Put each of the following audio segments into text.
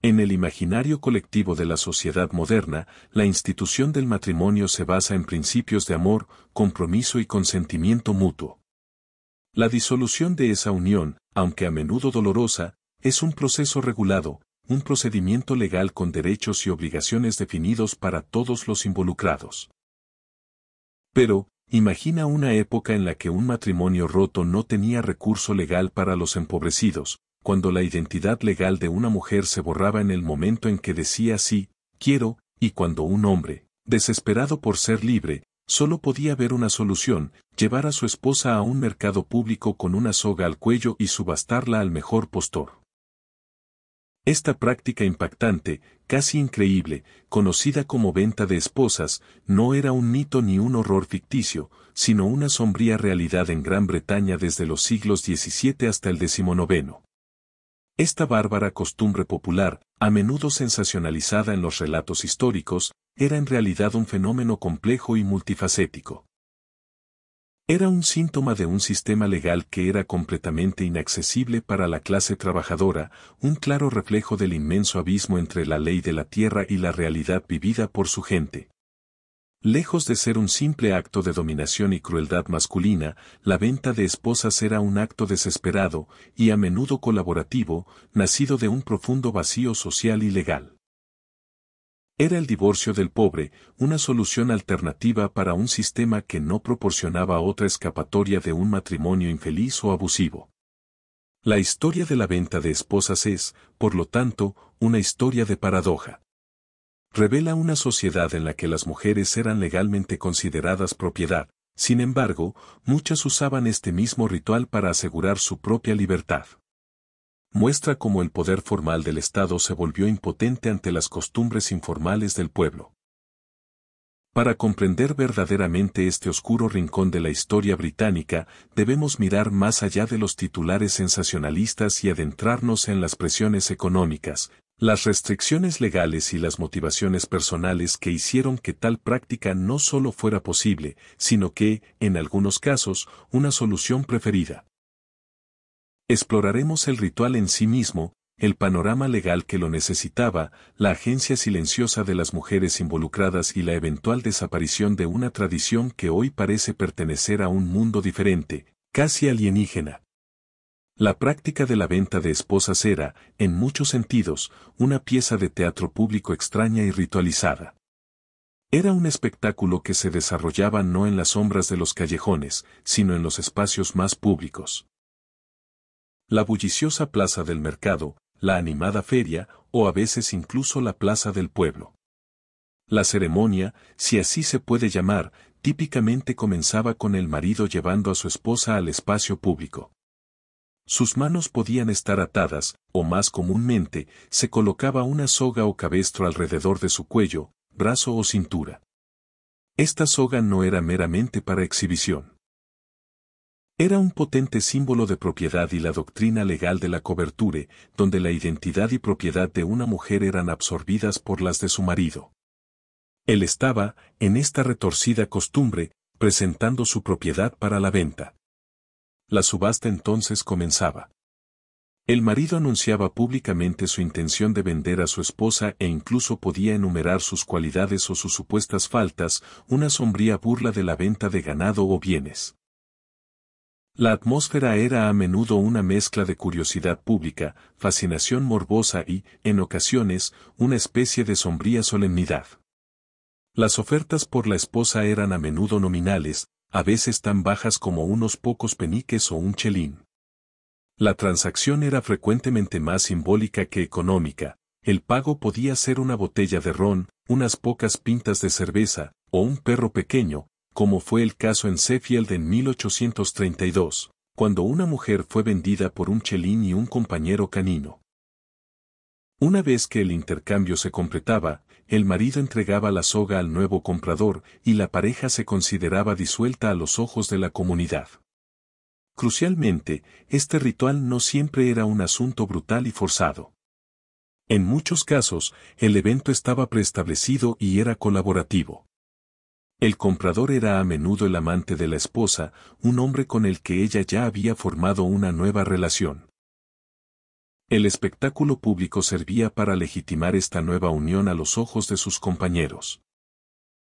En el imaginario colectivo de la sociedad moderna, la institución del matrimonio se basa en principios de amor, compromiso y consentimiento mutuo. La disolución de esa unión, aunque a menudo dolorosa, es un proceso regulado, un procedimiento legal con derechos y obligaciones definidos para todos los involucrados. Pero, imagina una época en la que un matrimonio roto no tenía recurso legal para los empobrecidos, cuando la identidad legal de una mujer se borraba en el momento en que decía sí, quiero, y cuando un hombre, desesperado por ser libre, solo podía ver una solución, llevar a su esposa a un mercado público con una soga al cuello y subastarla al mejor postor. Esta práctica impactante, casi increíble, conocida como venta de esposas, no era un mito ni un horror ficticio, sino una sombría realidad en Gran Bretaña desde los siglos XVII hasta el XIX. Esta bárbara costumbre popular, a menudo sensacionalizada en los relatos históricos, era en realidad un fenómeno complejo y multifacético. Era un síntoma de un sistema legal que era completamente inaccesible para la clase trabajadora, un claro reflejo del inmenso abismo entre la ley de la tierra y la realidad vivida por su gente. Lejos de ser un simple acto de dominación y crueldad masculina, la venta de esposas era un acto desesperado, y a menudo colaborativo, nacido de un profundo vacío social y legal. Era el divorcio del pobre, una solución alternativa para un sistema que no proporcionaba otra escapatoria de un matrimonio infeliz o abusivo. La historia de la venta de esposas es, por lo tanto, una historia de paradoja. Revela una sociedad en la que las mujeres eran legalmente consideradas propiedad, sin embargo, muchas usaban este mismo ritual para asegurar su propia libertad. Muestra cómo el poder formal del Estado se volvió impotente ante las costumbres informales del pueblo. Para comprender verdaderamente este oscuro rincón de la historia británica, debemos mirar más allá de los titulares sensacionalistas y adentrarnos en las presiones económicas, las restricciones legales y las motivaciones personales que hicieron que tal práctica no solo fuera posible, sino que, en algunos casos, una solución preferida. Exploraremos el ritual en sí mismo, el panorama legal que lo necesitaba, la agencia silenciosa de las mujeres involucradas y la eventual desaparición de una tradición que hoy parece pertenecer a un mundo diferente, casi alienígena. La práctica de la venta de esposas era, en muchos sentidos, una pieza de teatro público extraña y ritualizada. Era un espectáculo que se desarrollaba no en las sombras de los callejones, sino en los espacios más públicos. La bulliciosa plaza del mercado, la animada feria, o a veces incluso la plaza del pueblo. La ceremonia, si así se puede llamar, típicamente comenzaba con el marido llevando a su esposa al espacio público. Sus manos podían estar atadas, o más comúnmente, se colocaba una soga o cabestro alrededor de su cuello, brazo o cintura. Esta soga no era meramente para exhibición. Era un potente símbolo de propiedad y la doctrina legal de la coberture, donde la identidad y propiedad de una mujer eran absorbidas por las de su marido. Él estaba, en esta retorcida costumbre, presentando su propiedad para la venta. La subasta entonces comenzaba. El marido anunciaba públicamente su intención de vender a su esposa e incluso podía enumerar sus cualidades o sus supuestas faltas, una sombría burla de la venta de ganado o bienes. La atmósfera era a menudo una mezcla de curiosidad pública, fascinación morbosa y, en ocasiones, una especie de sombría solemnidad. Las ofertas por la esposa eran a menudo nominales, a veces tan bajas como unos pocos peniques o un chelín. La transacción era frecuentemente más simbólica que económica, el pago podía ser una botella de ron, unas pocas pintas de cerveza, o un perro pequeño, como fue el caso en Sheffield en 1832, cuando una mujer fue vendida por un chelín y un compañero canino. Una vez que el intercambio se completaba, el marido entregaba la soga al nuevo comprador y la pareja se consideraba disuelta a los ojos de la comunidad. Crucialmente, este ritual no siempre era un asunto brutal y forzado. En muchos casos, el evento estaba preestablecido y era colaborativo. El comprador era a menudo el amante de la esposa, un hombre con el que ella ya había formado una nueva relación. El espectáculo público servía para legitimar esta nueva unión a los ojos de sus compañeros.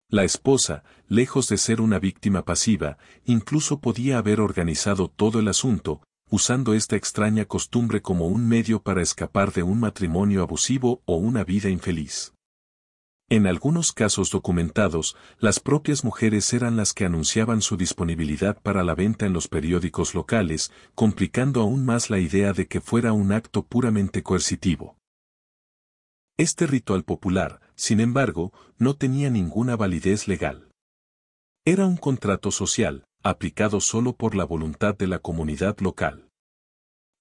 La esposa, lejos de ser una víctima pasiva, incluso podía haber organizado todo el asunto, usando esta extraña costumbre como un medio para escapar de un matrimonio abusivo o una vida infeliz. En algunos casos documentados, las propias mujeres eran las que anunciaban su disponibilidad para la venta en los periódicos locales, complicando aún más la idea de que fuera un acto puramente coercitivo. Este ritual popular, sin embargo, no tenía ninguna validez legal. Era un contrato social, aplicado solo por la voluntad de la comunidad local.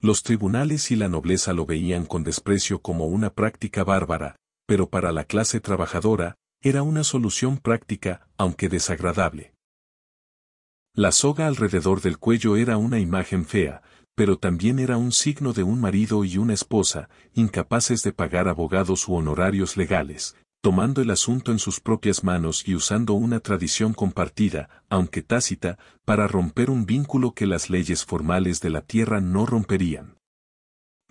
Los tribunales y la nobleza lo veían con desprecio como una práctica bárbara, pero para la clase trabajadora, era una solución práctica, aunque desagradable. La soga alrededor del cuello era una imagen fea, pero también era un signo de un marido y una esposa, incapaces de pagar abogados u honorarios legales, tomando el asunto en sus propias manos y usando una tradición compartida, aunque tácita, para romper un vínculo que las leyes formales de la tierra no romperían.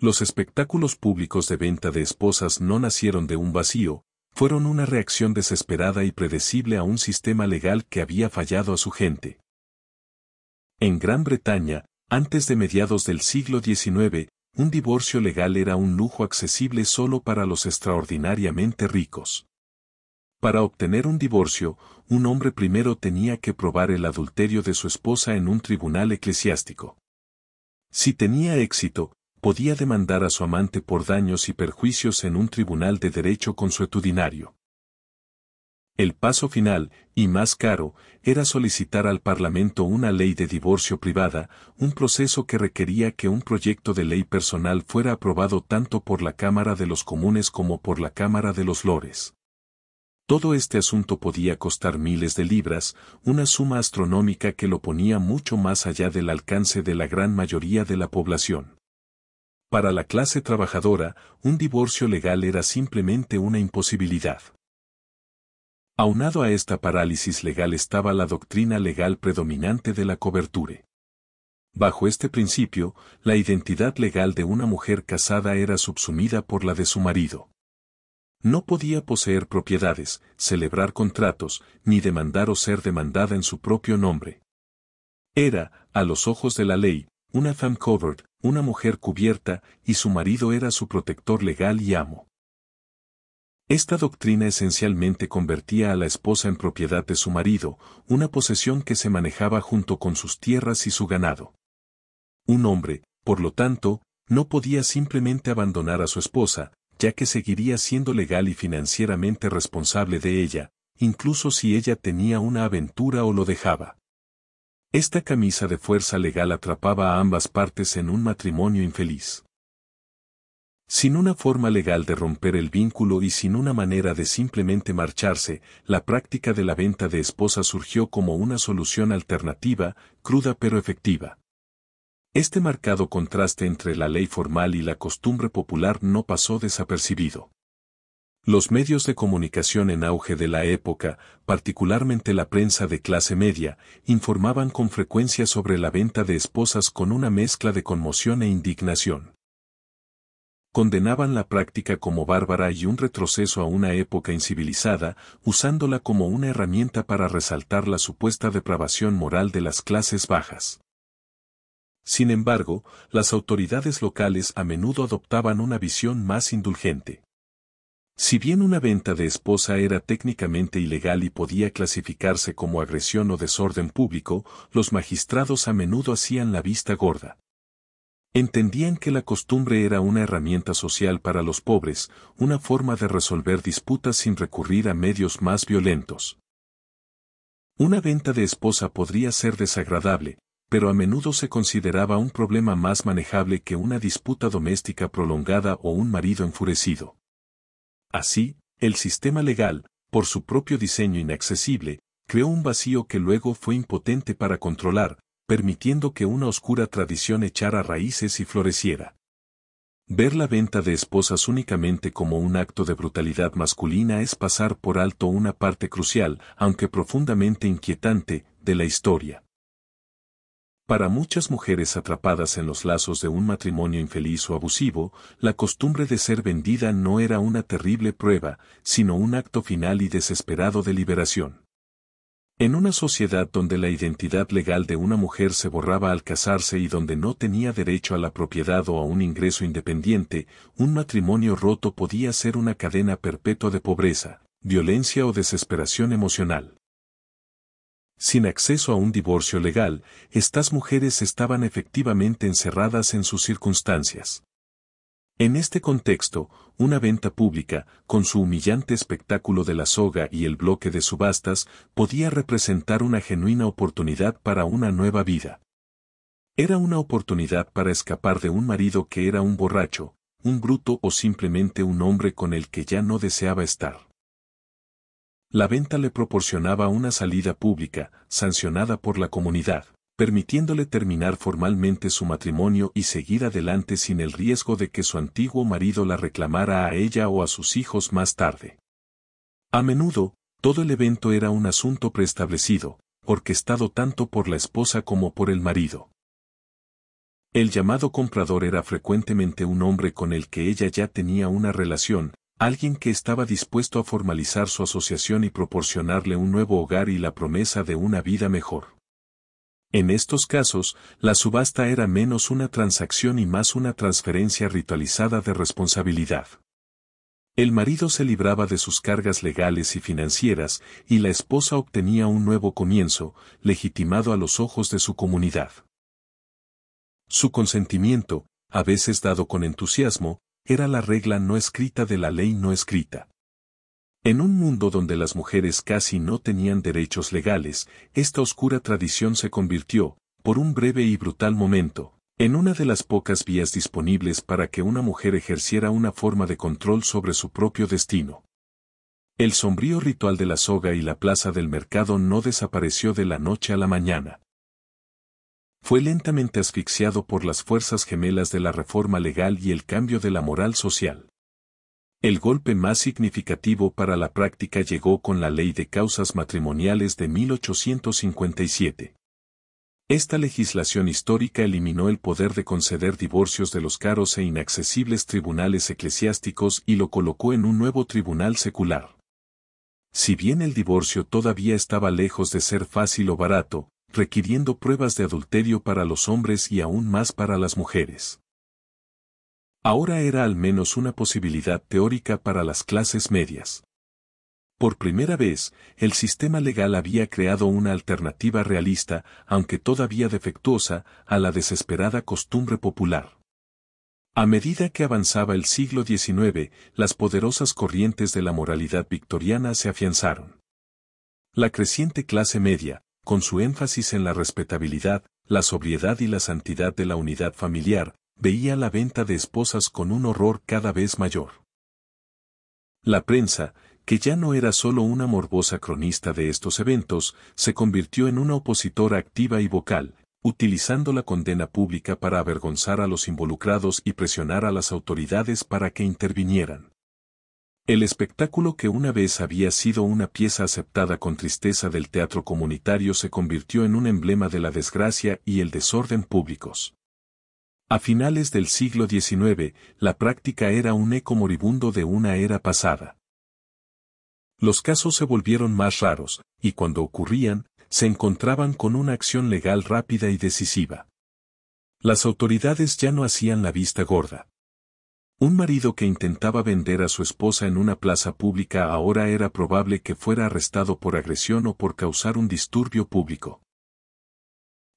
Los espectáculos públicos de venta de esposas no nacieron de un vacío, fueron una reacción desesperada y predecible a un sistema legal que había fallado a su gente. En Gran Bretaña, antes de mediados del siglo XIX, un divorcio legal era un lujo accesible solo para los extraordinariamente ricos. Para obtener un divorcio, un hombre primero tenía que probar el adulterio de su esposa en un tribunal eclesiástico. Si tenía éxito, podía demandar a su amante por daños y perjuicios en un tribunal de derecho consuetudinario. El paso final, y más caro, era solicitar al Parlamento una ley de divorcio privada, un proceso que requería que un proyecto de ley personal fuera aprobado tanto por la Cámara de los Comunes como por la Cámara de los Lores. Todo este asunto podía costar miles de libras, una suma astronómica que lo ponía mucho más allá del alcance de la gran mayoría de la población. Para la clase trabajadora, un divorcio legal era simplemente una imposibilidad. Aunado a esta parálisis legal estaba la doctrina legal predominante de la coberture. Bajo este principio, la identidad legal de una mujer casada era subsumida por la de su marido. No podía poseer propiedades, celebrar contratos, ni demandar o ser demandada en su propio nombre. Era, a los ojos de la ley, una femme covered, una mujer cubierta, y su marido era su protector legal y amo. Esta doctrina esencialmente convertía a la esposa en propiedad de su marido, una posesión que se manejaba junto con sus tierras y su ganado. Un hombre, por lo tanto, no podía simplemente abandonar a su esposa, ya que seguiría siendo legal y financieramente responsable de ella, incluso si ella tenía una aventura o lo dejaba. Esta camisa de fuerza legal atrapaba a ambas partes en un matrimonio infeliz. Sin una forma legal de romper el vínculo y sin una manera de simplemente marcharse, la práctica de la venta de esposas surgió como una solución alternativa, cruda pero efectiva. Este marcado contraste entre la ley formal y la costumbre popular no pasó desapercibido. Los medios de comunicación en auge de la época, particularmente la prensa de clase media, informaban con frecuencia sobre la venta de esposas con una mezcla de conmoción e indignación. Condenaban la práctica como bárbara y un retroceso a una época incivilizada, usándola como una herramienta para resaltar la supuesta depravación moral de las clases bajas. Sin embargo, las autoridades locales a menudo adoptaban una visión más indulgente. Si bien una venta de esposa era técnicamente ilegal y podía clasificarse como agresión o desorden público, los magistrados a menudo hacían la vista gorda. Entendían que la costumbre era una herramienta social para los pobres, una forma de resolver disputas sin recurrir a medios más violentos. Una venta de esposa podría ser desagradable, pero a menudo se consideraba un problema más manejable que una disputa doméstica prolongada o un marido enfurecido. Así, el sistema legal, por su propio diseño inaccesible, creó un vacío que luego fue impotente para controlar, permitiendo que una oscura tradición echara raíces y floreciera. Ver la venta de esposas únicamente como un acto de brutalidad masculina es pasar por alto una parte crucial, aunque profundamente inquietante, de la historia. Para muchas mujeres atrapadas en los lazos de un matrimonio infeliz o abusivo, la costumbre de ser vendida no era una terrible prueba, sino un acto final y desesperado de liberación. En una sociedad donde la identidad legal de una mujer se borraba al casarse y donde no tenía derecho a la propiedad o a un ingreso independiente, un matrimonio roto podía ser una cadena perpetua de pobreza, violencia o desesperación emocional. Sin acceso a un divorcio legal, estas mujeres estaban efectivamente encerradas en sus circunstancias. En este contexto, una venta pública, con su humillante espectáculo de la soga y el bloque de subastas, podía representar una genuina oportunidad para una nueva vida. Era una oportunidad para escapar de un marido que era un borracho, un bruto o simplemente un hombre con el que ya no deseaba estar. La venta le proporcionaba una salida pública, sancionada por la comunidad, permitiéndole terminar formalmente su matrimonio y seguir adelante sin el riesgo de que su antiguo marido la reclamara a ella o a sus hijos más tarde. A menudo, todo el evento era un asunto preestablecido, orquestado tanto por la esposa como por el marido. El llamado comprador era frecuentemente un hombre con el que ella ya tenía una relación, alguien que estaba dispuesto a formalizar su asociación y proporcionarle un nuevo hogar y la promesa de una vida mejor. En estos casos, la subasta era menos una transacción y más una transferencia ritualizada de responsabilidad. El marido se libraba de sus cargas legales y financieras, y la esposa obtenía un nuevo comienzo, legitimado a los ojos de su comunidad. Su consentimiento, a veces dado con entusiasmo, era la regla no escrita de la ley no escrita. En un mundo donde las mujeres casi no tenían derechos legales, esta oscura tradición se convirtió, por un breve y brutal momento, en una de las pocas vías disponibles para que una mujer ejerciera una forma de control sobre su propio destino. El sombrío ritual de la soga y la plaza del mercado no desapareció de la noche a la mañana. Fue lentamente asfixiado por las fuerzas gemelas de la reforma legal y el cambio de la moral social. El golpe más significativo para la práctica llegó con la Ley de Causas Matrimoniales de 1857. Esta legislación histórica eliminó el poder de conceder divorcios de los caros e inaccesibles tribunales eclesiásticos y lo colocó en un nuevo tribunal secular. Si bien el divorcio todavía estaba lejos de ser fácil o barato, requiriendo pruebas de adulterio para los hombres y aún más para las mujeres. Ahora era al menos una posibilidad teórica para las clases medias. Por primera vez, el sistema legal había creado una alternativa realista, aunque todavía defectuosa, a la desesperada costumbre popular. A medida que avanzaba el siglo XIX, las poderosas corrientes de la moralidad victoriana se afianzaron. La creciente clase media, con su énfasis en la respetabilidad, la sobriedad y la santidad de la unidad familiar, veía la venta de esposas con un horror cada vez mayor. La prensa, que ya no era solo una morbosa cronista de estos eventos, se convirtió en una opositora activa y vocal, utilizando la condena pública para avergonzar a los involucrados y presionar a las autoridades para que intervinieran. El espectáculo que una vez había sido una pieza aceptada con tristeza del teatro comunitario se convirtió en un emblema de la desgracia y el desorden públicos. A finales del siglo XIX, la práctica era un eco moribundo de una era pasada. Los casos se volvieron más raros, y cuando ocurrían, se encontraban con una acción legal rápida y decisiva. Las autoridades ya no hacían la vista gorda. Un marido que intentaba vender a su esposa en una plaza pública ahora era probable que fuera arrestado por agresión o por causar un disturbio público.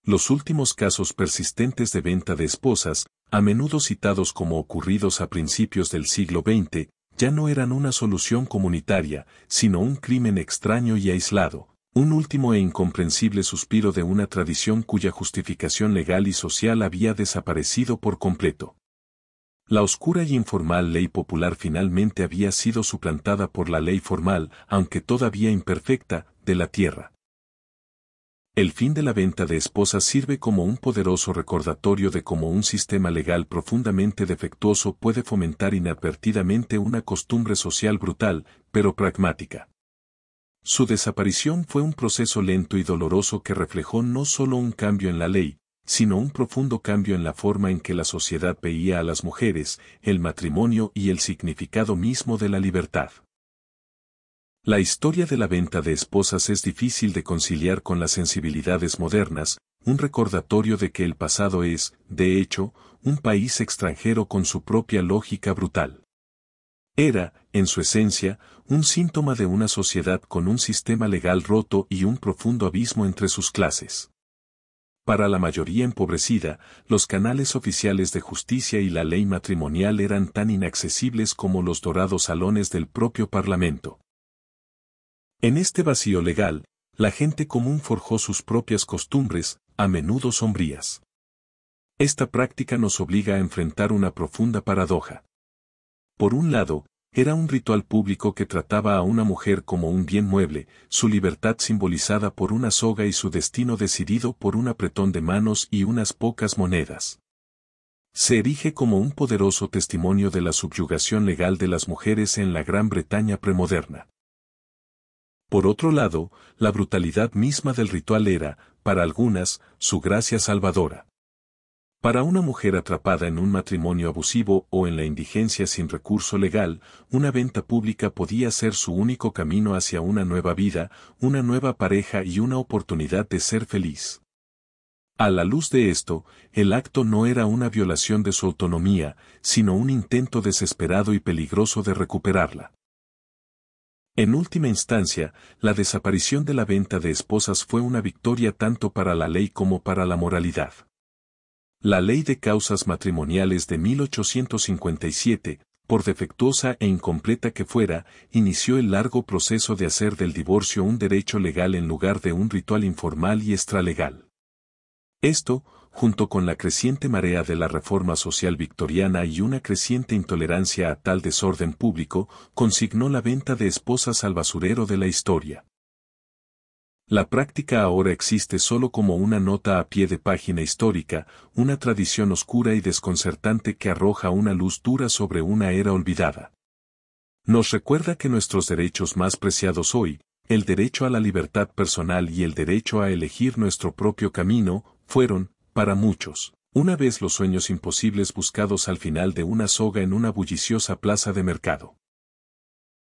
Los últimos casos persistentes de venta de esposas, a menudo citados como ocurridos a principios del siglo XX, ya no eran una solución comunitaria, sino un crimen extraño y aislado, un último e incomprensible suspiro de una tradición cuya justificación legal y social había desaparecido por completo. La oscura y informal ley popular finalmente había sido suplantada por la ley formal, aunque todavía imperfecta, de la tierra. El fin de la venta de esposas sirve como un poderoso recordatorio de cómo un sistema legal profundamente defectuoso puede fomentar inadvertidamente una costumbre social brutal, pero pragmática. Su desaparición fue un proceso lento y doloroso que reflejó no solo un cambio en la ley, sino un profundo cambio en la forma en que la sociedad veía a las mujeres, el matrimonio y el significado mismo de la libertad. La historia de la venta de esposas es difícil de conciliar con las sensibilidades modernas, un recordatorio de que el pasado es, de hecho, un país extranjero con su propia lógica brutal. Era, en su esencia, un síntoma de una sociedad con un sistema legal roto y un profundo abismo entre sus clases. Para la mayoría empobrecida, los canales oficiales de justicia y la ley matrimonial eran tan inaccesibles como los dorados salones del propio Parlamento. En este vacío legal, la gente común forjó sus propias costumbres, a menudo sombrías. Esta práctica nos obliga a enfrentar una profunda paradoja. Por un lado, era un ritual público que trataba a una mujer como un bien mueble, su libertad simbolizada por una soga y su destino decidido por un apretón de manos y unas pocas monedas. Se erige como un poderoso testimonio de la subyugación legal de las mujeres en la Gran Bretaña premoderna. Por otro lado, la brutalidad misma del ritual era, para algunas, su gracia salvadora. Para una mujer atrapada en un matrimonio abusivo o en la indigencia sin recurso legal, una venta pública podía ser su único camino hacia una nueva vida, una nueva pareja y una oportunidad de ser feliz. A la luz de esto, el acto no era una violación de su autonomía, sino un intento desesperado y peligroso de recuperarla. En última instancia, la desaparición de la venta de esposas fue una victoria tanto para la ley como para la moralidad. La Ley de Causas Matrimoniales de 1857, por defectuosa e incompleta que fuera, inició el largo proceso de hacer del divorcio un derecho legal en lugar de un ritual informal y extralegal. Esto, junto con la creciente marea de la reforma social victoriana y una creciente intolerancia a tal desorden público, consignó la venta de esposas al basurero de la historia. La práctica ahora existe solo como una nota a pie de página histórica, una tradición oscura y desconcertante que arroja una luz dura sobre una era olvidada. Nos recuerda que nuestros derechos más preciados hoy, el derecho a la libertad personal y el derecho a elegir nuestro propio camino, fueron, para muchos, una vez los sueños imposibles buscados al final de una soga en una bulliciosa plaza de mercado.